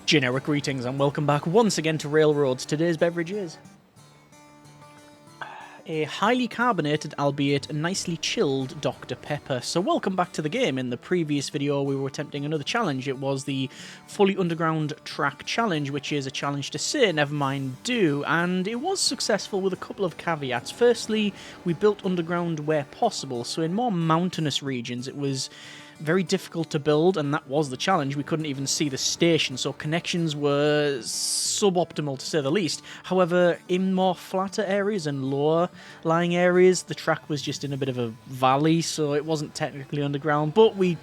Generic greetings and welcome back once again to Railroads. Today's beverage is a highly carbonated, albeit nicely chilled Dr. Pepper. So welcome back to the game. In the previous video we were attempting another challenge. It was the Fully Underground Track Challenge, which is a challenge to say, never mind do, and it was successful with a couple of caveats. Firstly, we built underground where possible, so in more mountainous regions it was very difficult to build, and that was the challenge. We couldn't even see the station, so connections were suboptimal to say the least. However, in more flatter areas and lower lying areas, the track was just in a bit of a valley, so it wasn't technically underground, but we,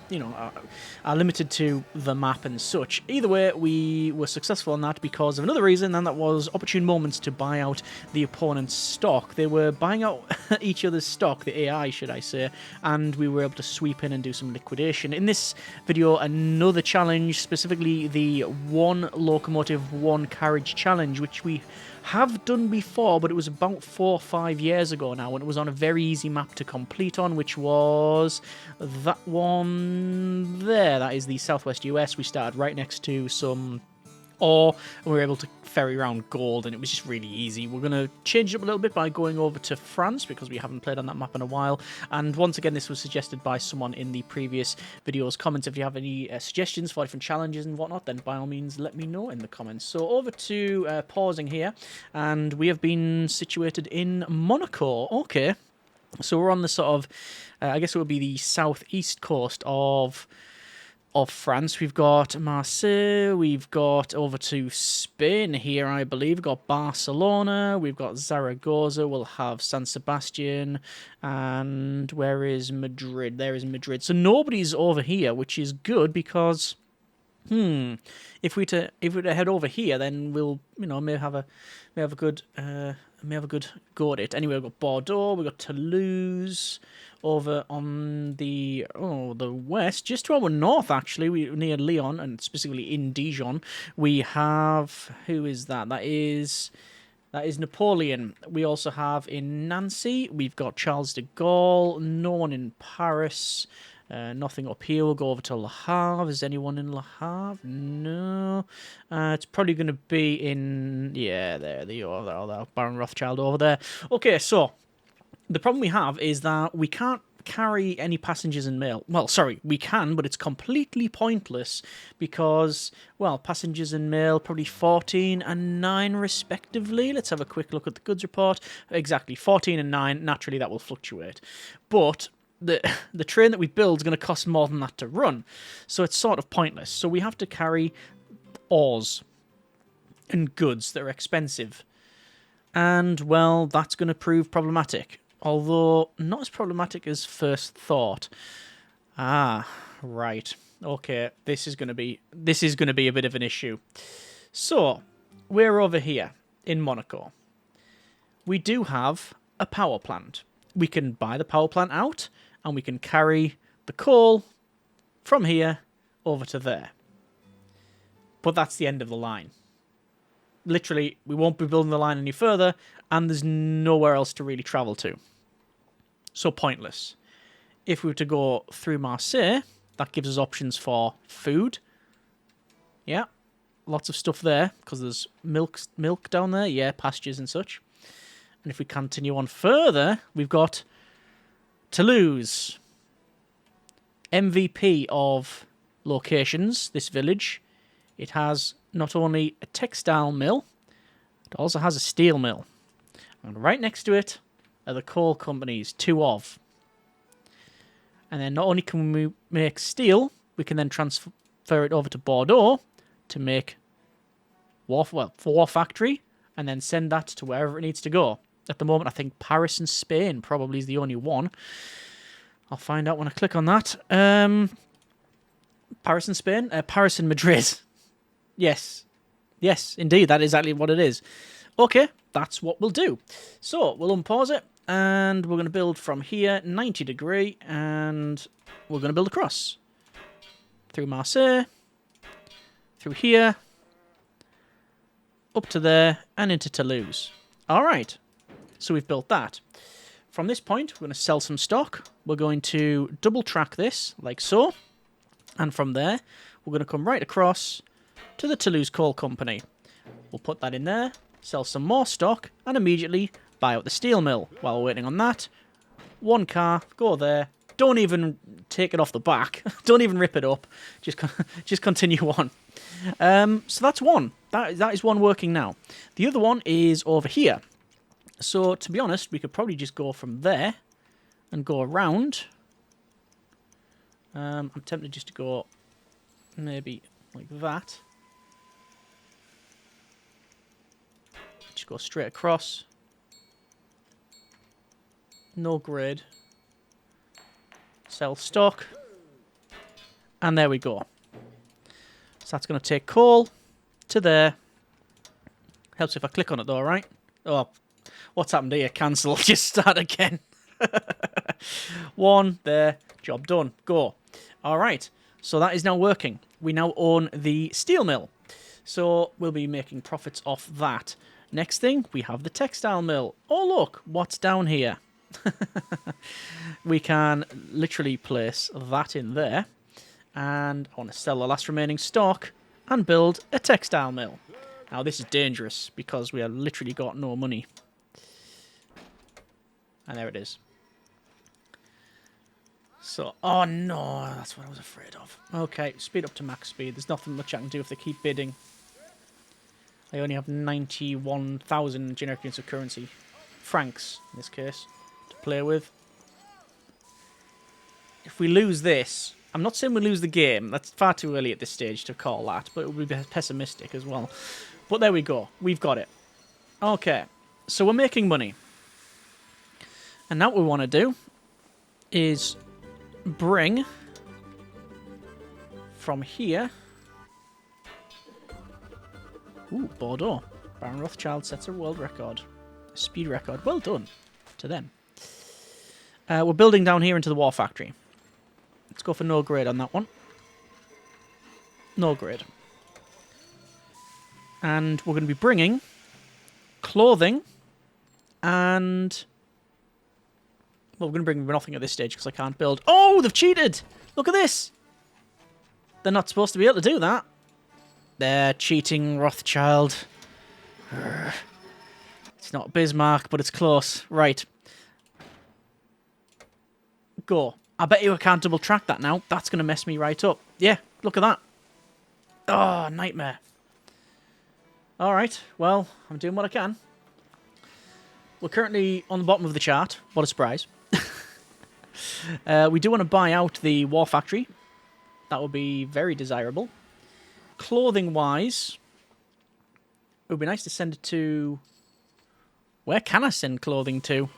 are limited to the map and such. Either way, we were successful on that because of another reason, and that was opportune moments to buy out the opponent's stock. They were buying out each other's stock, the AI, should I say, and we were able to sweep in and do some liquidation. In this video, another challenge, specifically the one locomotive, one carriage challenge, which we have done before, but it was about 4 or 5 years ago now, and it was on a very easy map to complete on, which was that one there. That is the Southwest US. We started right next to some ore, and we were able to ferry around gold, and it was just really easy. We're going to change it up a little bit by going over to France, because we haven't played on that map in a while, and once again this was suggested by someone in the previous video's comments. If you have any suggestions for different challenges and whatnot, then by all means let me know in the comments. So over to pausing here, and we have been situated in Monaco. Okay, so we're on the sort of, I guess it would be the southeast coast of France. We've got Marseille, we've got over to Spain here, I believe. We've got Barcelona, we've got Zaragoza, we'll have San Sebastian, and where is Madrid? There is Madrid. So nobody's over here, which is good because, if we to head over here, then we'll, may have a good go at it. Anyway, we've got Bordeaux, we've got Toulouse. Over on the west, just to our north, actually, near Lyon, and specifically in Dijon, we have, who is that? That is Napoleon. We also have in Nancy, we've got Charles de Gaulle. No one in Paris. Nothing up here. We'll go over to Le Havre. Is anyone in Le Havre? No. It's probably going to be in, there, Baron Rothschild over there. Okay, so the problem we have is that we can't carry any passengers and mail. Well, sorry, we can, but it's completely pointless because, well, passengers and mail probably 14 and 9 respectively. Let's have a quick look at the goods report. Exactly, 14 and 9. Naturally, that will fluctuate. But the train that we build is going to cost more than that to run, so it's sort of pointless. So we have to carry ores and goods that are expensive. And, well, that's going to prove problematic. Although, not as problematic as first thought. Ah, right. Okay, this is going to be a bit of an issue. So, we're over here in Monaco. We do have a power plant. We can buy the power plant out, and we can carry the coal from here over to there. But that's the end of the line. Literally, we won't be building the line any further, and there's nowhere else to really travel to. So pointless. If we were to go through Marseille, that gives us options for food. Yeah, lots of stuff there, because there's milk down there. Yeah, pastures and such. And if we continue on further, we've got Toulouse. MVP of locations, this village. It has not only a textile mill, it also has a steel mill. And right next to it are the coal companies, 2 of. And then not only can we make steel, we can then transfer it over to Bordeaux to make war factory, and then send that to wherever it needs to go. At the moment, I think Paris and Spain probably is the only one. I'll find out when I click on that. Paris and Spain? Paris and Madrid. Yes, indeed, that is exactly what it is. Okay, that's what we'll do. So, we'll unpause it, and we're going to build from here, 90 degree, and we're going to build across. Through Marseille, through here, up to there, and into Toulouse. Alright, so we've built that. From this point, we're going to sell some stock. We're going to double track this, like so. And from there, we're going to come right across to the Toulouse Coal Company. We'll put that in there, sell some more stock, and immediately buy out the steel mill. While we're waiting on that, one car, go there. Don't even take it off the back. Don't even rip it up. Just continue on. So that's one. That is one working now. The other one is over here. So to be honest, we could probably just go from there and go around. I'm tempted just to go maybe like that. Just go straight across. No grid. Sell stock. And there we go. So that's going to take coal to there. Helps if I click on it though, right? Oh, what's happened here? Cancel. Just start again. One, there. Job done. Go. All right. So that is now working. We now own the steel mill. So we'll be making profits off that. Next thing, we have the textile mill. Oh, look. What's down here? We can literally place that in there. And I want to sell the last remaining stock and build a textile mill. Now, this is dangerous because we have literally got no money. And there it is. So, oh no, that's what I was afraid of. Okay, speed up to max speed. There's nothing much I can do if they keep bidding. I only have 91,000 generic units of currency. Francs, in this case, to play with. If we lose this, I'm not saying we lose the game. That's far too early at this stage to call that, but it would be pessimistic as well. But there we go. We've got it. Okay, so we're making money. And now what we want to do is bring from here. Ooh, Bordeaux. Baron Rothschild sets a world record. A speed record. Well done to them. We're building down here into the war factory. Let's go for no grade on that one. No grade. And we're going to be bringing clothing and... Well, we're going to bring nothing at this stage because I can't build. Oh, they've cheated! Look at this! They're not supposed to be able to do that. They're cheating, Rothschild. It's not Bismarck, but it's close. Right. Go. I bet you I can't double track that now. That's going to mess me right up. Yeah, look at that. Oh, nightmare. Alright, well, I'm doing what I can. We're currently on the bottom of the chart. What a surprise. We do want to buy out the war factory. That would be very desirable. Clothing-wise, it would be nice to send it to... Where can I send clothing to?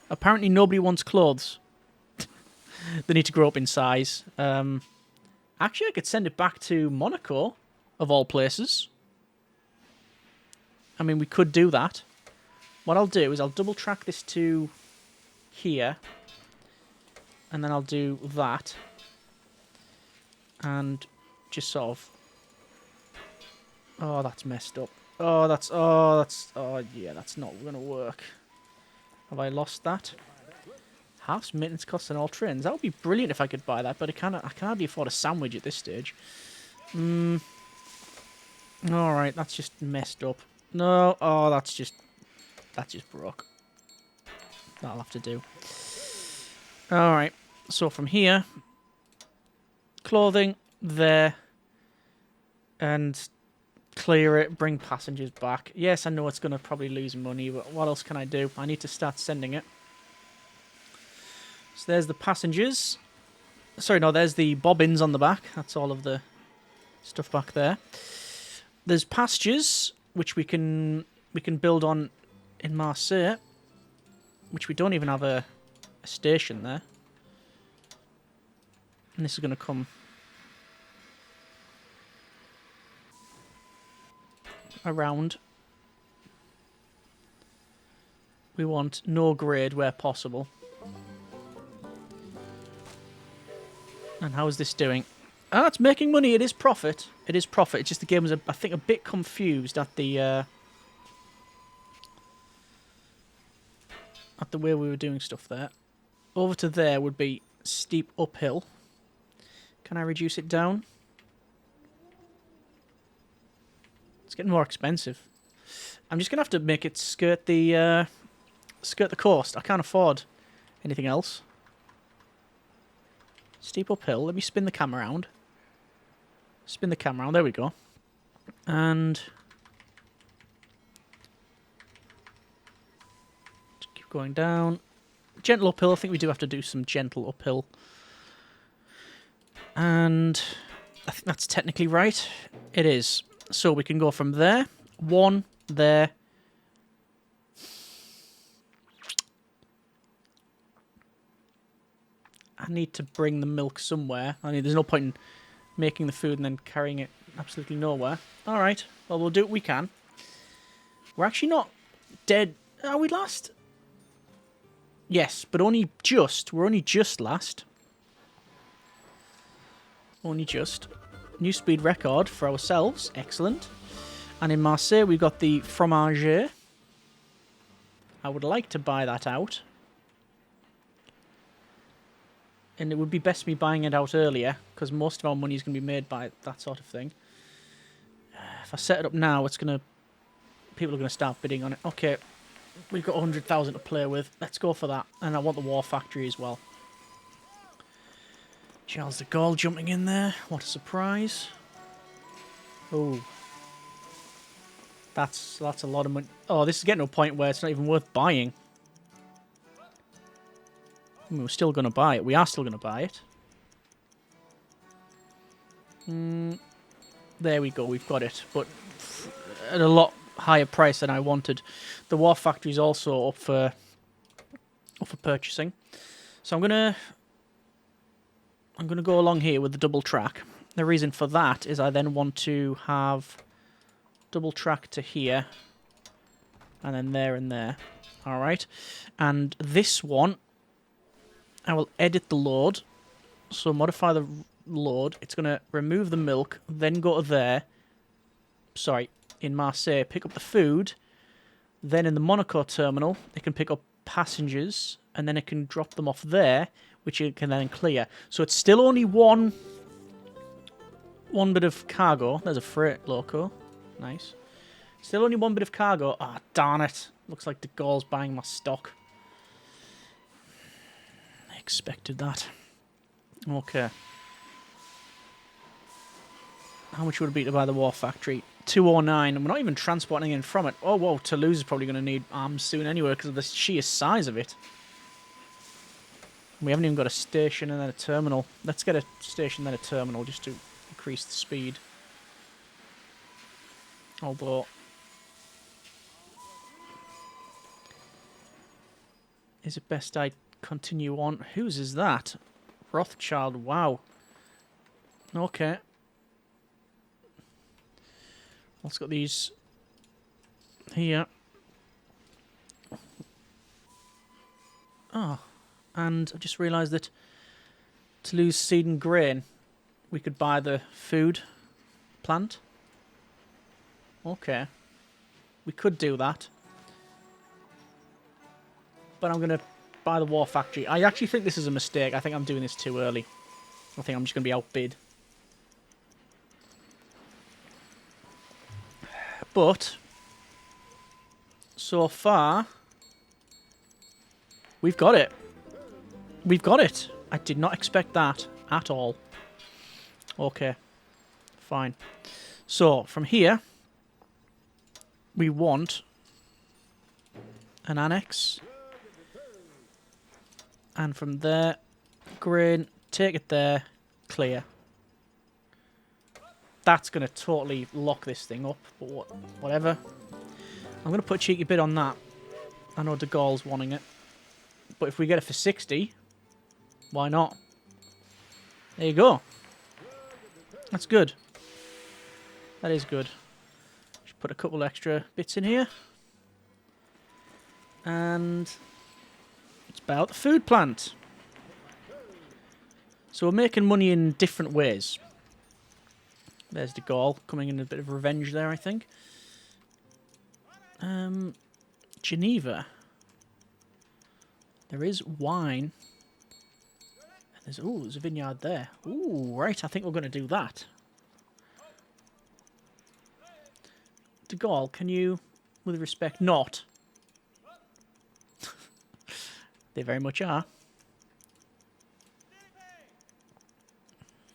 Apparently nobody wants clothes. They need to grow up in size. Actually, I could send it back to Monaco, of all places. I mean, we could do that. What I'll do is I'll double track this to here. And then I'll do that. And just sort of... Oh, that's messed up. Oh, yeah, that's not going to work. Have I lost that? Half maintenance costs on all trains. That would be brilliant if I could buy that, but I can hardly afford a sandwich at this stage. Alright, that's just messed up. No, oh, that's just broke. That'll have to do. Alright, so from here, clothing, there, and clear it, bring passengers back. Yes, I know it's going to probably lose money, but what else can I do? I need to start sending it. So there's the passengers. Sorry, no, there's the bobbins on the back. That's all of the stuff back there. There's pastures, which we can build on in Marseille, which we don't even have a station there. And this is going to come around. We want no grade where possible. And how is this doing? Ah, it's making money. It is profit. It is profit. It's just the game was, I think, a bit confused at the way we were doing stuff there. Over to there would be steep uphill. Can I reduce it down? It's getting more expensive. I'm just gonna have to make it skirt the coast. I can't afford anything else. Steep uphill. Let me spin the camera around. Spin the camera around. There we go. And just keep going down. Gentle uphill. I think we do have to do some gentle uphill. And I think that's technically right. It is. So we can go from there. 1 there. I need to bring the milk somewhere. I mean, there's no point in making the food and then carrying it absolutely nowhere. Alright, well, we'll do what we can. We're actually not dead. Are we last? Yes, but only just. We're only just last. Only just. New speed record for ourselves. Excellent. And in Marseille, we've got the fromage. I would like to buy that out. And it would be best me buying it out earlier, because most of our money is going to be made by that sort of thing. If I set it up now, it's going to... people are going to start bidding on it. Okay, we've got 100,000 to play with. Let's go for that. And I want the war factory as well. Charles de Gaulle jumping in there. What a surprise. Oh. That's a lot of money. Oh, this is getting to a point where it's not even worth buying. I mean, we're still going to buy it. We are still going to buy it. There we go. We've got it. But at a lot higher price than I wanted. The war factory is also up for purchasing. So I'm going to go along here with the double track. The reason for that is I then want to have double track to here. And then there and there. Alright. And this one... I will edit the load. So modify the load. It's going to remove the milk, then go to there. Sorry, in Marseille, pick up the food. Then in the Monaco terminal, it can pick up passengers, and then it can drop them off there, which it can then clear. So it's still only one bit of cargo. There's a freight loco. Nice. Still only one bit of cargo. Ah, darn it. Looks like de Gaulle's buying my stock. Expected that. Okay. How much would it be to buy the war factory? 209, and we're not even transporting in from it. Oh, whoa, Toulouse is probably going to need arms soon anyway because of the sheer size of it. We haven't even got a station and then a terminal. Let's get a station then a terminal just to increase the speed. Although... is it best I continue on? Whose is that? Rothschild, wow. Okay. Let's got these here. Oh, and I just realised that Toulouse Seed and Grain, we could buy the food plant. Okay. We could do that. But I'm going to buy the war factory. I actually think this is a mistake. I think I'm doing this too early. I think I'm just going to be outbid. But, so far, we've got it. We've got it. I did not expect that at all. Okay. Fine. So, from here, we want an annex. And from there, grain, take it there, clear. That's going to totally lock this thing up, but whatever. I'm going to put a cheeky bid on that. I know de Gaulle's wanting it. But if we get it for 60, why not? There you go. That's good. That is good. Just put a couple extra bits in here. And... it's about the food plant. So we're making money in different ways. There's de Gaulle coming in a bit of revenge there, I think. Geneva. There is wine. And there's a vineyard there. Ooh, right, I think we're going to do that. De Gaulle, can you, with respect, not? They very much are.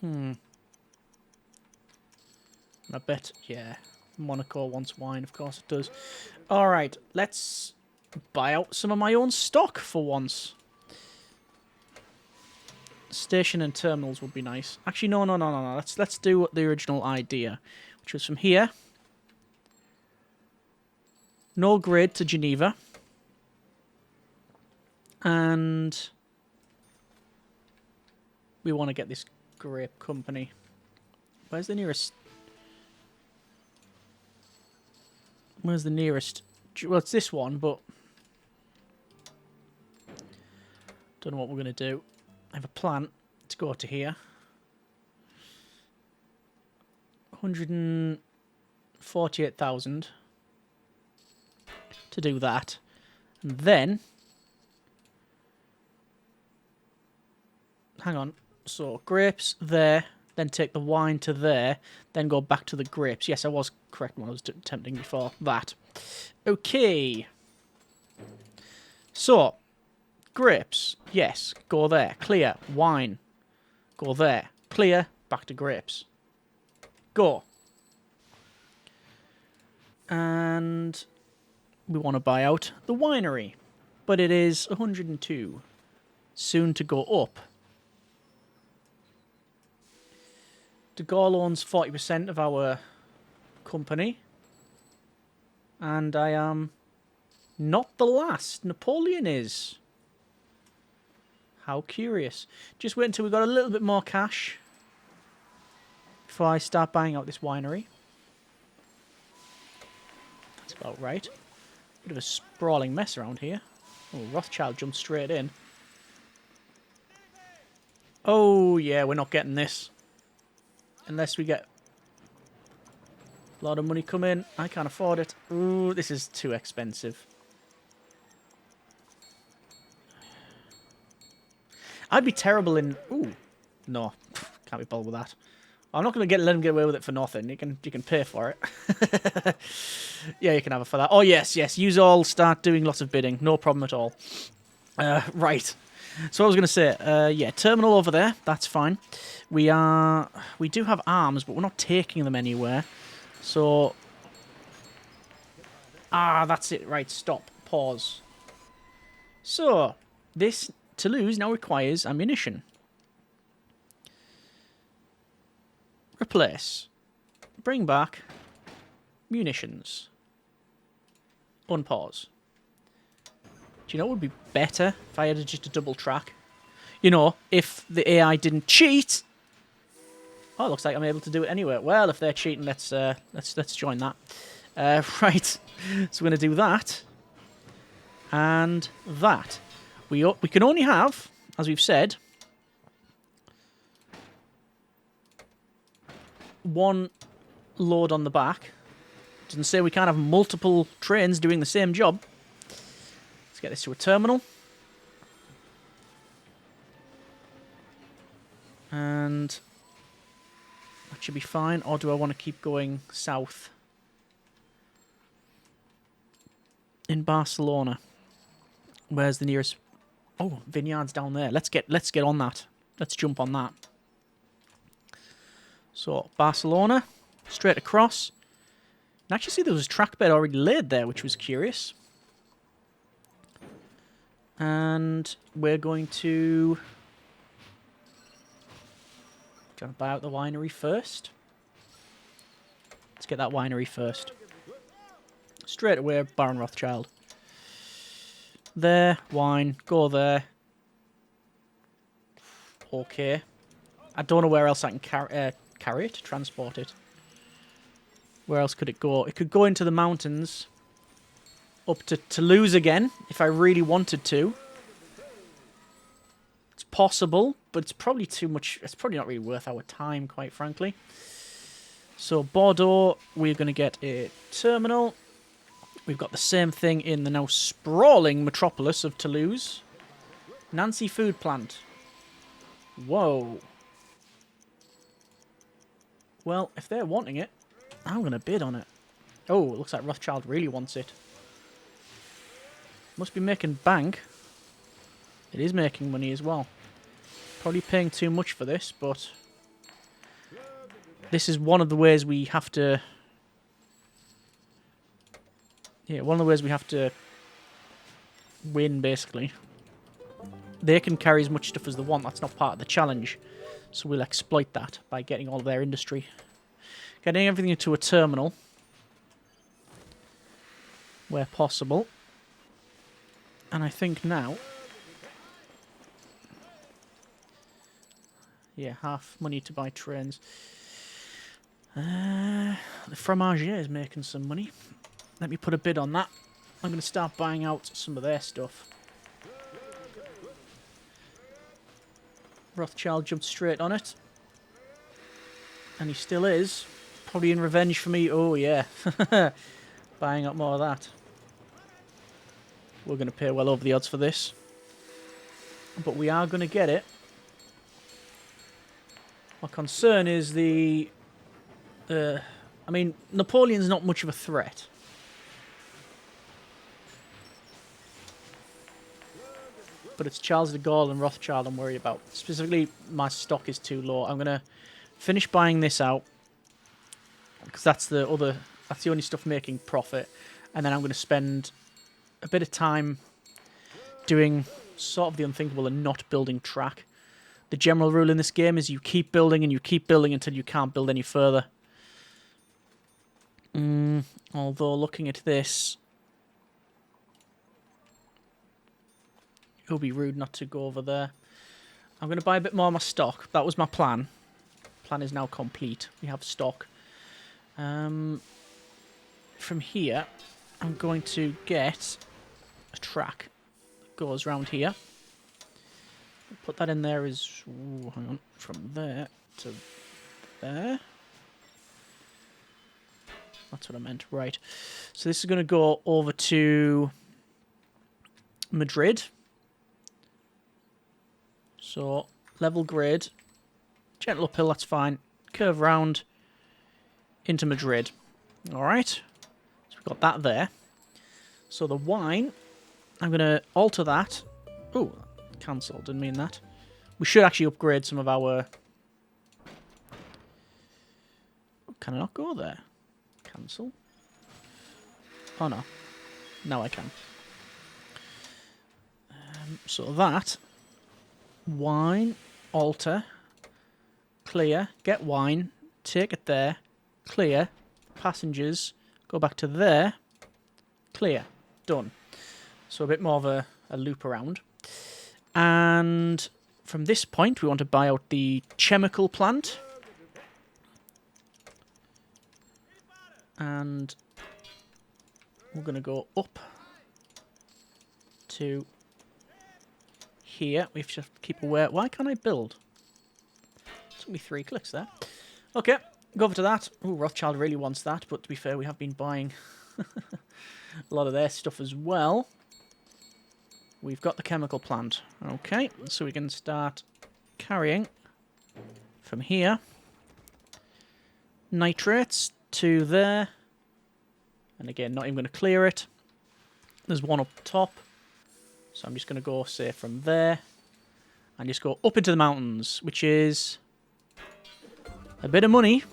I bet, yeah. Monaco wants wine, of course it does. Alright, let's buy out some of my own stock for once. Station and terminals would be nice. Actually, no. Let's do the original idea, which was from here. No grid to Geneva. And we want to get this grape company. Where's the nearest? Where's the nearest? Well, it's this one, but don't know what we're going to do. I have a plan to go to here. 148,000 to do that. And then, hang on. So, grapes there, then take the wine to there, then go back to the grapes. Yes, I was correct when I was attempting before that. Okay. So, grapes, yes, go there. Clear, wine, go there. Clear, back to grapes. Go. And we want to buy out the winery. But it is 102. Soon to go up. De Gaulle owns 40% of our company. And I am not the last. Napoleon is. How curious. Just wait until we've got a little bit more cash before I start buying out this winery. That's about right. Bit of a sprawling mess around here. Oh, Rothschild jumped straight in. Oh, yeah, we're not getting this. Unless we get a lot of money come in. I can't afford it. Ooh, this is too expensive. I'd be terrible in... Ooh, no. Can't be bothered with that. I'm not going to let him get away with it for nothing. You can pay for it. Yeah, you can have it for that. Oh, yes. Use all, start doing lots of bidding. No problem at all. Right. So what I was going to say, yeah, terminal over there. That's fine. We do have arms, but we're not taking them anywhere. So, that's it. Right, stop. Pause. So, this Toulouse now requires ammunition. Replace. Bring back. Munitions. Unpause. Do you know what would be better if I had just a double track? You know, if the AI didn't cheat. Oh, it looks like I'm able to do it anyway. Well, if they're cheating, let's join that. Right. So we're going to do that. And that. We can only have, as we've said, one load on the back. Doesn't say we can't have multiple trains doing the same job. Let's get this to a terminal. And that should be fine. Or do I want to keep going south? In Barcelona. Where's the nearest... Oh, vineyards down there. Let's get on that. Let's jump on that. So, Barcelona. Straight across. And actually see there was a track bed already laid there, which was curious. And we're going to... Do you want to buy out the winery first? Let's get that winery first. Straight away, Baron Rothschild. There, wine, go there. Okay. I don't know where else I can carry it, transport it. Where else could it go? It could go into the mountains. Up to Toulouse again, if I really wanted to. It's possible, but it's probably too much. It's probably not really worth our time, quite frankly. So Bordeaux, we're going to get a terminal. We've got the same thing in the now sprawling metropolis of Toulouse. Nancy Food Plant. Whoa. Well, if they're wanting it, I'm going to bid on it. Oh, it looks like Rothschild really wants it. Must be making bank. It is making money as well. Probably paying too much for this, but this is one of the ways we have to... Yeah, one of the ways we have to win, basically. They can carry as much stuff as they want. That's not part of the challenge. So we'll exploit that by getting all of their industry. Getting everything into a terminal. Where possible. And I think now... Yeah, half money to buy trains. The Fromager is making some money. Let me put a bid on that. I'm going to start buying out some of their stuff. Rothschild jumped straight on it. And he still is. Probably in revenge for me. Oh, yeah. Buying up more of that. We're going to pay well over the odds for this. But we are going to get it. My concern is the... I mean, Napoleon's not much of a threat. But it's Charles de Gaulle and Rothschild I'm worried about. Specifically, my stock is too low. I'm going to finish buying this out. Because that's the only stuff making profit. And then I'm going to spend a bit of time doing sort of the unthinkable and not building track. The general rule in this game is you keep building and you keep building until you can't build any further. Although, looking at this... It would be rude not to go over there. I'm going to buy a bit more of my stock. That was my plan. Plan is now complete. We have stock. From here, I'm going to get a track that goes around here. Put that in there as... Ooh, hang on. From there to there. That's what I meant. Right. So this is going to go over to Madrid. So, level grade, gentle uphill, that's fine. Curve round into Madrid. Alright. So we've got that there. So the wine, I'm going to alter that. Oh, cancel, didn't mean that. We should actually upgrade some of our... Can I not go there? Cancel. Oh no. Now I can. So that... Wine, alter, clear, get wine, take it there, clear, passengers, go back to there, clear, done. So a bit more of a loop around. And from this point, we want to buy out the chemical plant. And we're going to go up to... Here, we have to keep aware. Why can't I build? Took me 3 clicks there. Okay, go over to that. Oh, Rothschild really wants that, but to be fair, we have been buying a lot of their stuff as well. We've got the chemical plant. Okay, so we can start carrying from here. Nitrates to there. And again, not even going to clear it. There's one up top. So I'm just going to go, say, from there, and just go up into the mountains, which is a bit of money.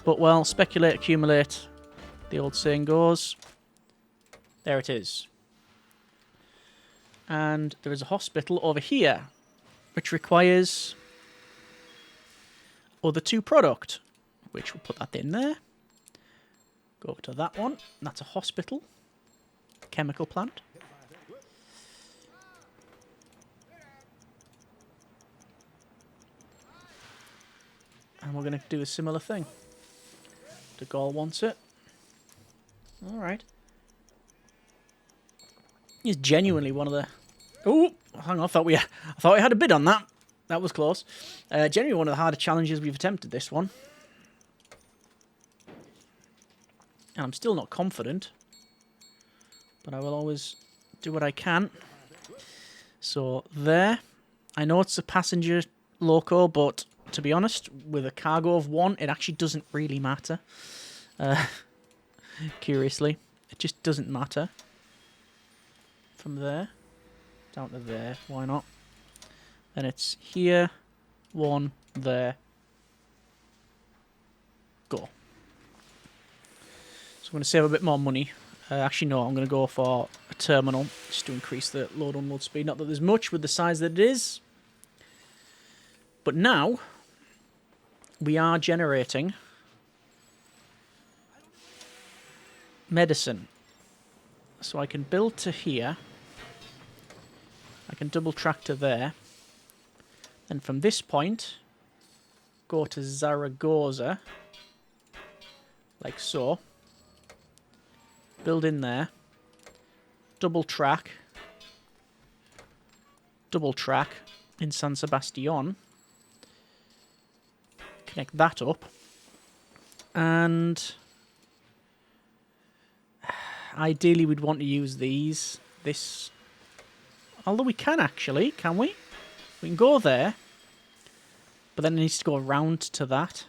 But, well, speculate, accumulate, the old saying goes. There it is. And there is a hospital over here, which requires other 2 product, which we'll put that in there. Go over to that one. That's a hospital. Chemical plant. And we're going to do a similar thing. De Gaulle wants it. Alright. He's genuinely one of the... Oh, hang on, I thought we had a bid on that. That was close. Genuinely one of the harder challenges we've attempted, this one. And I'm still not confident. But I will always do what I can. So, there. I know it's a passenger loco, but to be honest, with a cargo of 1, it actually doesn't really matter. Curiously. It just doesn't matter. From there. Down to there. Why not? Then it's here. 1. There. Go. So I'm going to save a bit more money. Actually, no, I'm going to go for a terminal just to increase the load unload speed. Not that there's much with the size that it is. But now, we are generating medicine. So I can build to here. I can double track to there. And from this point, go to Zaragoza. Like so. Build in there. Double track in San Sebastian. Connect that up. And ideally we'd want to use this. Although we can actually, can we? We can go there. But then it needs to go around to that.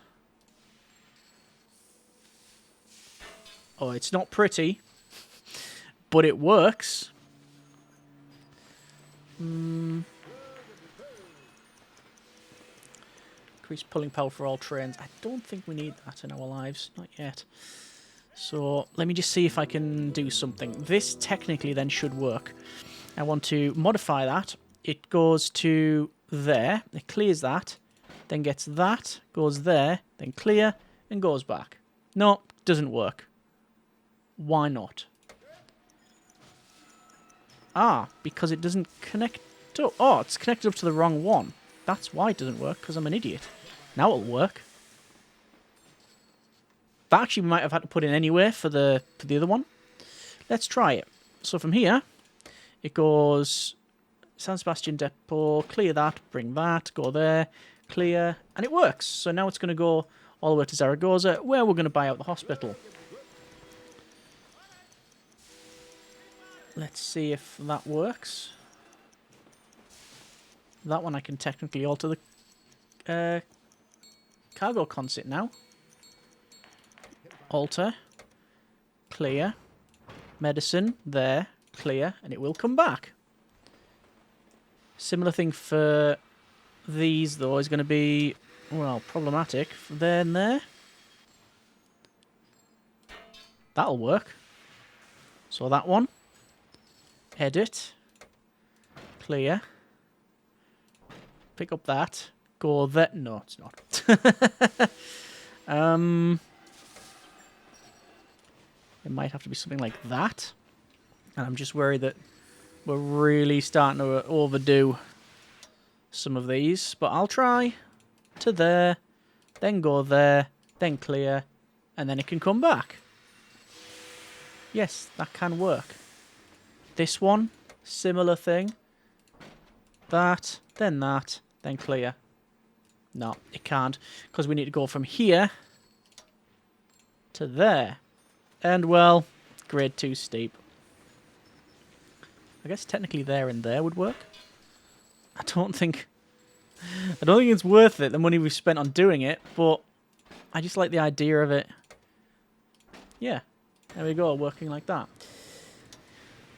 Oh, it's not pretty. But it works. Increase pulling power for all trains. I don't think we need that in our lives. Not yet. So, let me just see if I can do something. This technically then should work. I want to modify that. It goes to there. It clears that. Then gets that. Goes there. Then clear. And goes back. No, doesn't work. Why not? Ah, because it doesn't connect to... Oh, it's connected up to the wrong one. That's why it doesn't work, because I'm an idiot. Now it'll work. That actually we might have had to put in anyway for the other one. Let's try it. So from here, it goes San Sebastian Depot, clear that, bring that, go there, clear, and it works. So now it's going to go all the way to Zaragoza, where we're going to buy out the hospital. Let's see if that works. That one I can technically alter the cargo concert now. Alter. Clear. Medicine. There. Clear. And it will come back. Similar thing for these, though, is going to be, well, problematic. There and there. That'll work. So that one. Edit. Clear. Pick up that. Go there. No, it's not. It might have to be something like that. And I'm just worried that we're really starting to overdo some of these. But I'll try to there, then go there, then clear, and then it can come back. Yes, that can work. This one, similar thing. That, then clear. No, it can't, because we need to go from here to there. And, well, grade 2 steep. I guess technically there and there would work. I don't think it's worth it, the money we've spent on doing it, but I just like the idea of it. Yeah, there we go, working like that.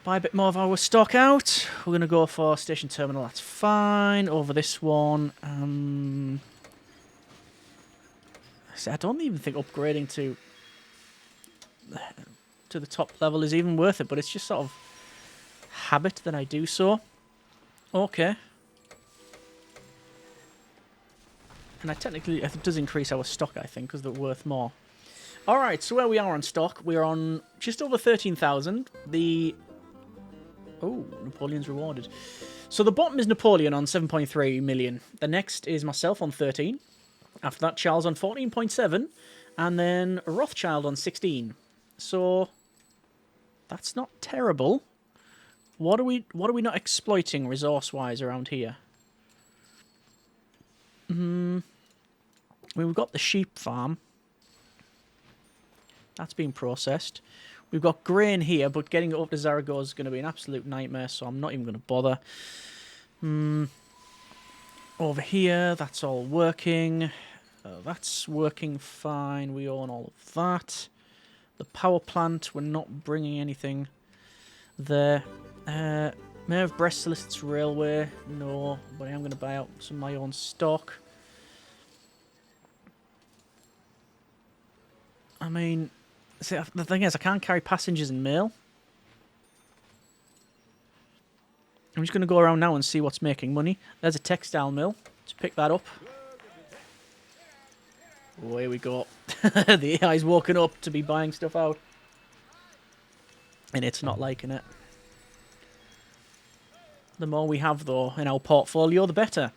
Buy a bit more of our stock out. We're going to go for station terminal, that's fine. Over this one. I don't even think upgrading to the top level is even worth it, but it's just sort of habit that I do so. Okay. And it does increase our stock, I think, because they're worth more. Alright, so where we are on stock, we're on just over 13,000. Oh, Napoleon's rewarded. So the bottom is Napoleon on 7.3 million. The next is myself on 13. After that, Charles on 14.7. And then Rothschild on 16. So that's not terrible. What are we not exploiting resource-wise around here? We've got the sheep farm. That's being processed. We've got grain here, but getting it up to Zaragoza is going to be an absolute nightmare, so I'm not even going to bother. Over here, that's all working. That's working fine. We own all of that. The power plant, we're not bringing anything there. Mayor of Brest solicits railway. No, but I am going to buy out some of my own stock. I mean, see, the thing is, I can't carry passengers and mail. I'm just going to go around now and see what's making money. There's a textile mill. Let's pick that up. Away we go. The AI's woken up to be buying stuff out. And it's not liking it. The more we have, though, in our portfolio, the better.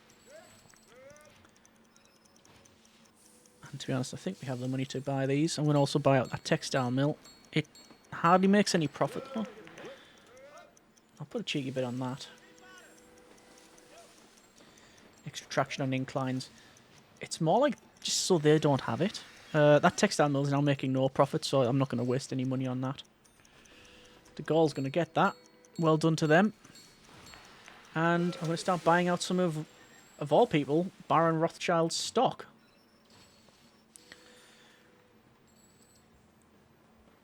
And to be honest, I think we have the money to buy these. I'm going to also buy out that textile mill. It hardly makes any profit, though. I'll put a cheeky bit on that. Extra traction on inclines. It's more like just so they don't have it. That textile mill is now making no profit, so I'm not going to waste any money on that. The Gaul's going to get that. Well done to them. And I'm going to start buying out some of all people, Baron Rothschild's stock.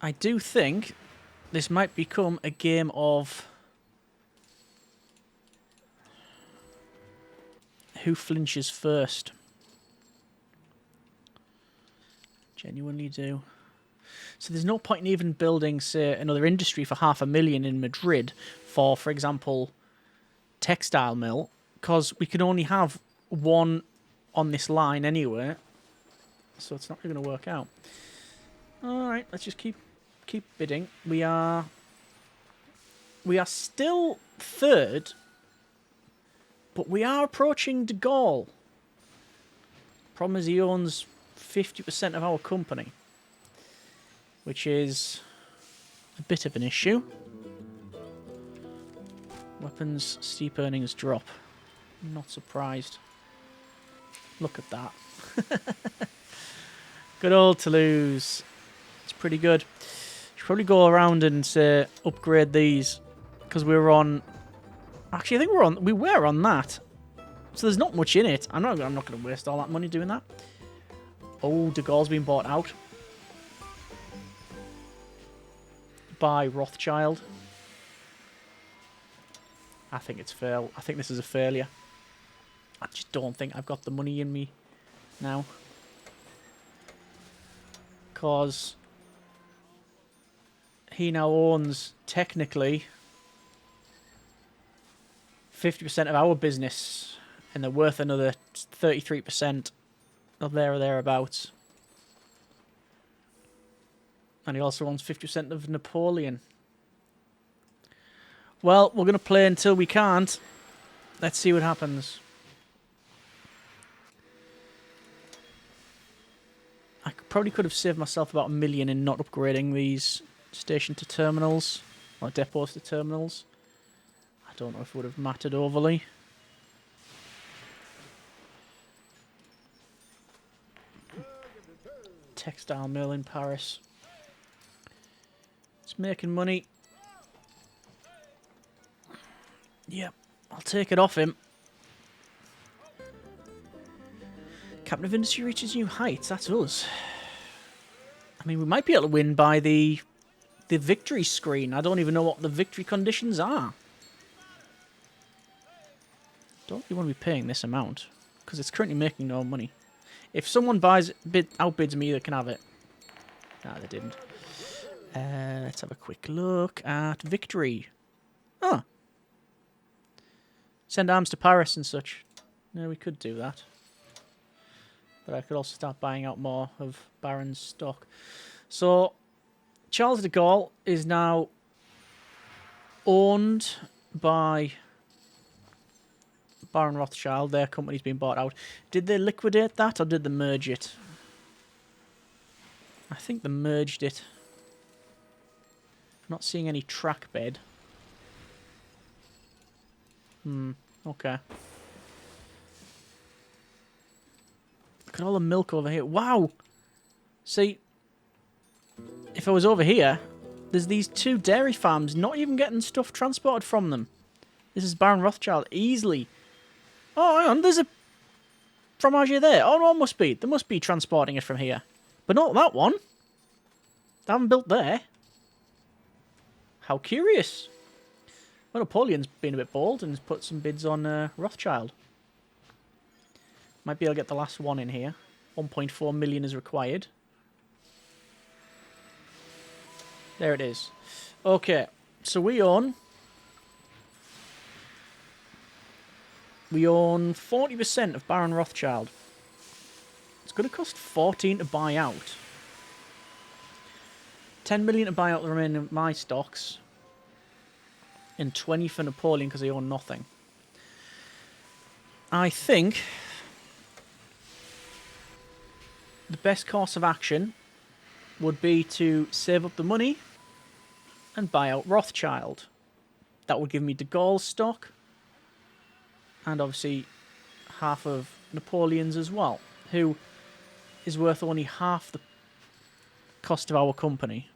I do think this might become a game of who flinches first. Genuinely do. So there's no point in even building, say, another industry for 500,000 in Madrid for example, textile mill, because we can only have one on this line anyway. So it's not really going to work out. Alright, let's just keep bidding. We are still third, but we are approaching De Gaulle. Problem is he owns 50% of our company, which is a bit of an issue. Weapons, steep earnings drop. Not surprised. Look at that. Good old Toulouse. It's pretty good. Should probably go around and upgrade these, because we were on. Actually, I think we were on that. So there's not much in it. I'm not going to waste all that money doing that. Oh, De Gaulle's been bought out by Rothschild. I think it's fair. I think this is a failure. I just don't think I've got the money in me now. Because he now owns, technically, 50% of our business, and they're worth another 33% of there or thereabouts. And he also owns 50% of Napoleon. Well, we're going to play until we can't. Let's see what happens. I probably could have saved myself about 1 million in not upgrading these station to terminals, or depots to terminals. I don't know if it would have mattered overly. Textile mill in Paris. It's making money. Yep, I'll take it off him. Captain of Industry reaches new heights. That's us. I mean, we might be able to win by the victory screen. I don't even know what the victory conditions are. Don't really want to be paying this amount, because it's currently making no money. If someone outbids me, they can have it. Nah, they didn't. Let's have a quick look at victory. Oh. Send arms to Paris and such. No, we could do that. But I could also start buying out more of Baron's stock. So, Charles de Gaulle is now owned by Baron Rothschild. Their company's been bought out. Did they liquidate that, or did they merge it? I think they merged it. I'm not seeing any track bed. Okay. Look at all the milk over here. Wow! See, if I was over here, there's these 2 dairy farms not even getting stuff transported from them. This is Baron Rothschild, easily. Oh, hang on, there's a fromage there. Oh, no, it must be. They must be transporting it from here. But not that one. I haven't built there. How curious. Well, Napoleon's been a bit bold and has put some bids on Rothschild. Might be able to get the last one in here. 1.4 million is required. There it is. Okay, so we own 40% of Baron Rothschild. It's going to cost 14 to buy out. 10 million to buy out the remaining of my stocks. And 20 for Napoleon because they own nothing. I think the best course of action would be to save up the money and buy out Rothschild. That would give me de Gaulle's stock and obviously half of Napoleon's as well, who is worth only half the cost of our company.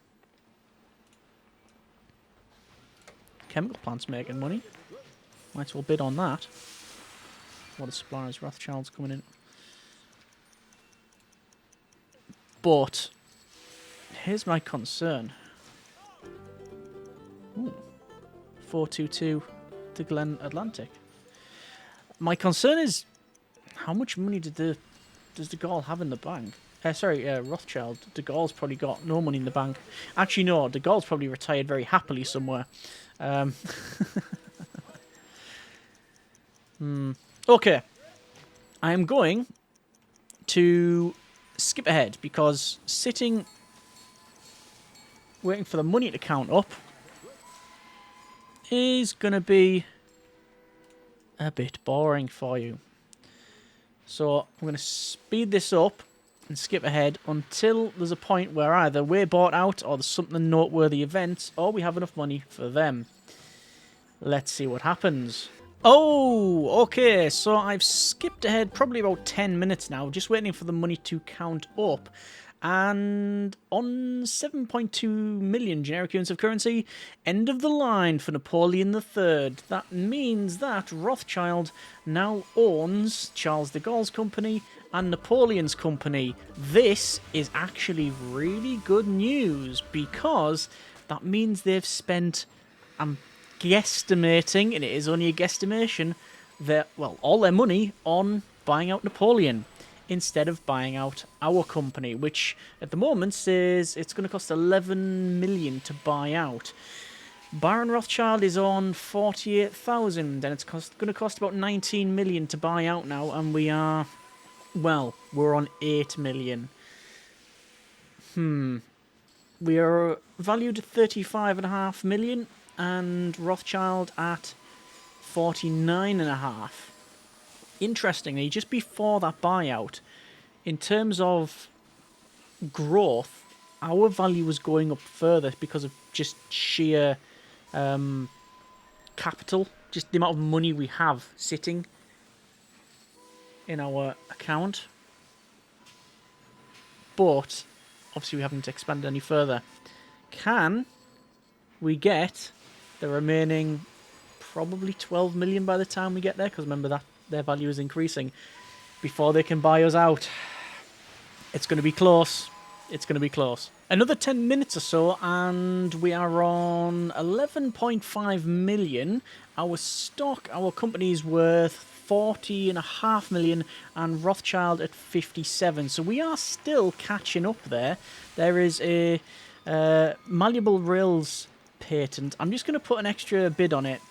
Chemical plant's making money. Might as well bid on that. Water suppliers, Rothschild's coming in. But here's my concern. Ooh, 422 to Glen Atlantic. My concern is how much money does de Gaulle have in the bank? Rothschild. De Gaulle's probably got no money in the bank. Actually, no. De Gaulle's probably retired very happily somewhere. Okay. I am going to skip ahead because sitting waiting for the money to count up is going to be a bit boring for you. So I'm going to speed this up and skip ahead until there's a point where either we're bought out or there's something noteworthy events or we have enough money for them. Let's see what happens. Oh, okay, so I've skipped ahead probably about 10 minutes now, just waiting for the money to count up. And on 7.2 million generic units of currency, end of the line for Napoleon III. That means that Rothschild now owns Charles de Gaulle's company and Napoleon's company. This is actually really good news because that means they've spent, I'm guesstimating, and it is only a guesstimation, all their money on buying out Napoleon instead of buying out our company, which at the moment says it's going to cost 11 million to buy out. Baron Rothschild is on 48,000, and it's going to cost about 19 million to buy out now, and we are, we're on 8 million. We are valued at 35.5 million, and Rothschild at 49.5. Interestingly, just before that buyout, in terms of growth, our value was going up further because of just sheer capital, just the amount of money we have sitting in our account. But obviously we haven't expanded any further. Can we get the remaining probably 12 million by the time we get there? Because remember that their value is increasing before they can buy us out. It's going to be close. It's going to be close. Another 10 minutes or so, and we are on 11.5 million. Our stock, our company is worth 40.5 million, and Rothschild at 57. So we are still catching up there. There is a malleable rails patent. I'm just going to put an extra bid on it,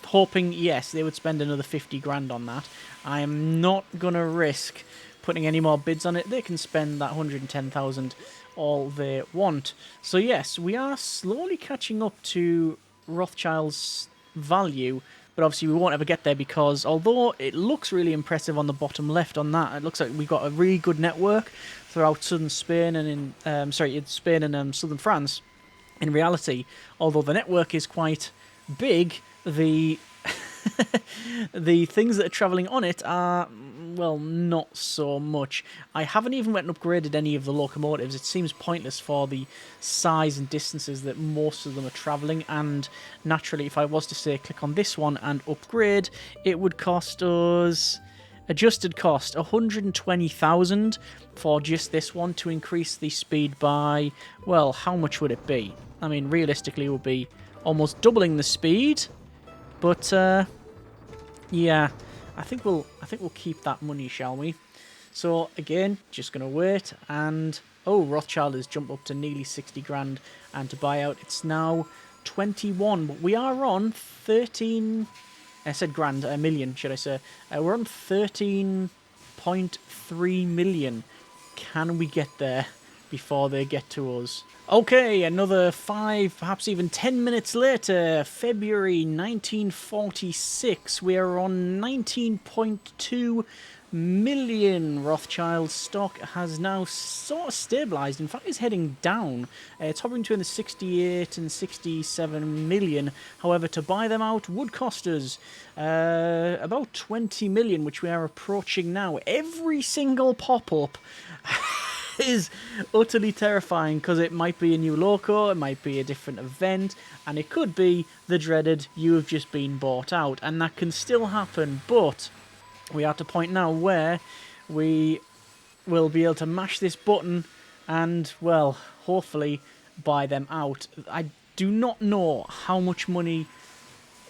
hoping, yes, they would spend another 50 grand on that. I am not going to risk putting any more bids on it. They can spend that 110,000 all they want. So yes, we are slowly catching up to Rothschild's value, but obviously we won't ever get there because although it looks really impressive on the bottom left on that, it looks like we've got a really good network throughout southern Spain and in Spain and southern France. In reality, although the network is quite big, the the things that are travelling on it are, well, not so much. I haven't even went and upgraded any of the locomotives. It seems pointless for the size and distances that most of them are travelling, and naturally, if I was to say click on this one and upgrade, it would cost us Adjusted cost, 120,000 for just this one to increase the speed by, well, how much would it be? I mean, realistically, it would be almost doubling the speed, but yeah, I think we'll keep that money, shall we? So again, just gonna wait, and oh, Rothschild has jumped up to nearly 60 grand, and to buy out, it's now 21. But we are on 13. I said grand, a million, should I say? We're on 13.3 million. Can we get there before they get to us? Okay, another 5, perhaps even 10 minutes later, February 1946, we are on 19.2 million. Rothschild stock has now sort of stabilized. In fact, it's heading down. It's hovering between the 68 and 67 million. However, to buy them out would cost us about 20 million, which we are approaching now. Every single pop-up is utterly terrifying, because it might be a new loco, it might be a different event, and it could be the dreaded "you have just been bought out," and that can still happen. But we are at a point now where we will be able to mash this button and, well, hopefully buy them out. I do not know how much money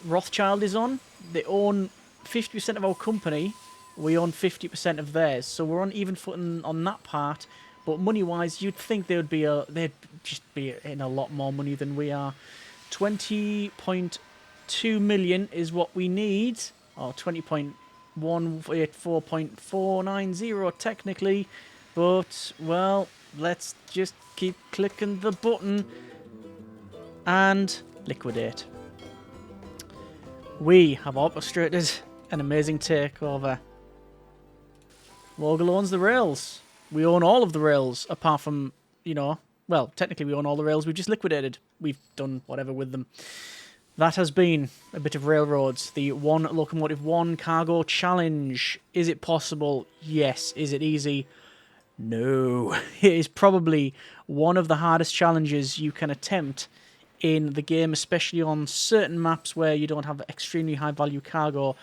Rothschild is on. They own 50% of our company. We own 50% of theirs. So we're on even footing on that part. But money-wise, you'd think they'd just be in a lot more money than we are. 20.2 million is what we need. Or 20.184.490 technically, but, well, let's just keep clicking the button and liquidate. We have orchestrated an amazing takeover. Vogel owns the rails. We own all of the rails, apart from, you know, well, technically we own all the rails we've just liquidated. We've done whatever with them. That has been a bit of railroads. The one locomotive, one cargo challenge. Is it possible? Yes. Is it easy? No. It is probably one of the hardest challenges you can attempt in the game, especially on certain maps where you don't have extremely high value cargo.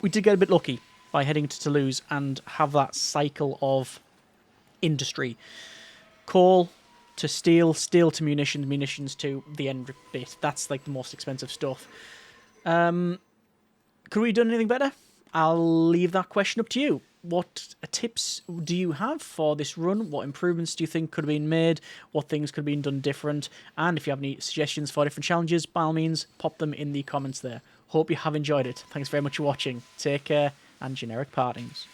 We did get a bit lucky by heading to Toulouse and have that cycle of industry. Coal to steel, steel to munitions, munitions to the end bit. That's like the most expensive stuff. Could we have done anything better? I'll leave that question up to you. What tips do you have for this run? What improvements do you think could have been made? What things could have been done different? And if you have any suggestions for different challenges, by all means, pop them in the comments there. Hope you have enjoyed it. Thanks very much for watching. Take care, and generic partings.